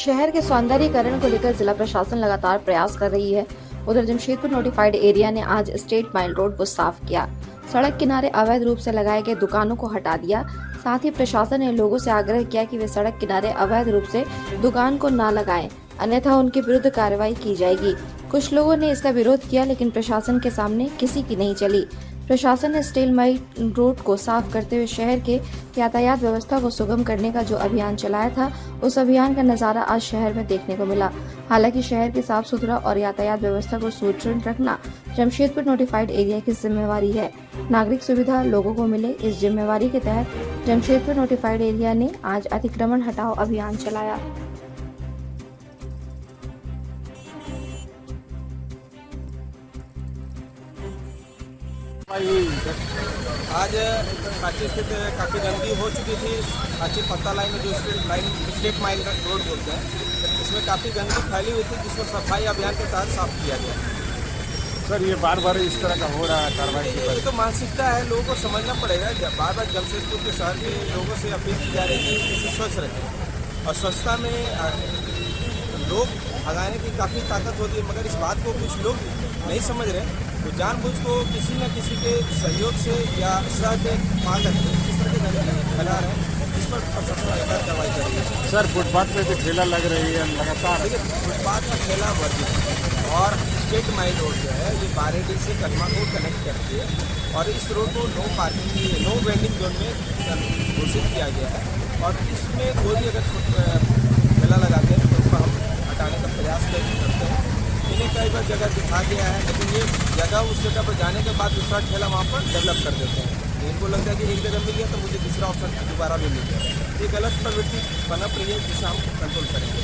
शहर के सौंदर्यीकरण को लेकर जिला प्रशासन लगातार प्रयास कर रही है। उधर जमशेदपुर नोटिफाइड एरिया ने आज स्टेट माइल रोड को साफ किया। सड़क किनारे अवैध रूप से लगाए गए दुकानों को हटा दिया। साथ ही प्रशासन ने लोगों से आग्रह किया कि वे सड़क किनारे अवैध रूप से दुकान को न लगाएं, अन्यथा उनके विरुद्ध कार्रवाई की जाएगी। कुछ लोगों ने इसका विरोध किया, लेकिन प्रशासन के सामने किसी की नहीं चली। प्रशासन ने स्टेट माइल रोड को साफ करते हुए शहर के यातायात व्यवस्था को सुगम करने का जो अभियान चलाया था, उस अभियान का नजारा आज शहर में देखने को मिला। हालांकि शहर के साफ सुथरा और यातायात व्यवस्था को सुदृढ़ रखना जमशेदपुर नोटिफाइड एरिया की जिम्मेवारी है। नागरिक सुविधा लोगों को मिले, इस जिम्मेवारी के तहत जमशेदपुर नोटिफाइड एरिया ने आज अतिक्रमण हटाओ अभियान चलाया। आज सांची स्थित काफ़ी गंदगी हो चुकी थी। सांची पत्ता लाइन में जो स्टेट माइल रोड बोलते हैं, इसमें काफ़ी गंदगी फैली हुई थी, जिसको सफाई अभियान के तहत साफ किया गया। सर, ये बार बार इस तरह का हो रहा है कार्रवाई? ये तो मानसिकता है, लोगों को समझना पड़ेगा। बार बार जमशेदपुर के शहर के लोगों से अपील की जा रही है कि इसे स्वच्छ रखें, और स्वच्छता में लोग भगाने की काफ़ी ताकत होती है, मगर इस बात को कुछ लोग नहीं समझ रहे। तो जानबूझ को किसी न किसी के सहयोग से या सह के पा करके इस तरह के गंदगी फैला रहे हैं, जिस पर प्रशासन लगातार कार्रवाई कर रही है। सर, फुटपाथ पे भी ठेला लग रही है लगातार। देखिए, फुटपाथ का ठेला वर्जित है, और स्टेट माइल रोड जो है ये बारेडी से कलमा को कनेक्ट करती है, और इस रोड को no parking, no vending zone में घोषित किया गया है। और इसमें कोई भी अगर ठेला लगाते हैं तो उसको हम हटाने का प्रयास करते हैं। इन्हें कई बार जगह दिखा गया है, लेकिन ये जगह उस जगह पर जाने के बाद दूसरा ठेला वहाँ पर डेवलप कर देते हैं। इनको लगता है कि एक जगह मिल गया तो मुझे दूसरा ऑप्शन दोबारा भी मिल गया। ये गलत प्रवृत्ति पनप रही है, जिसे हम कंट्रोल करेंगे।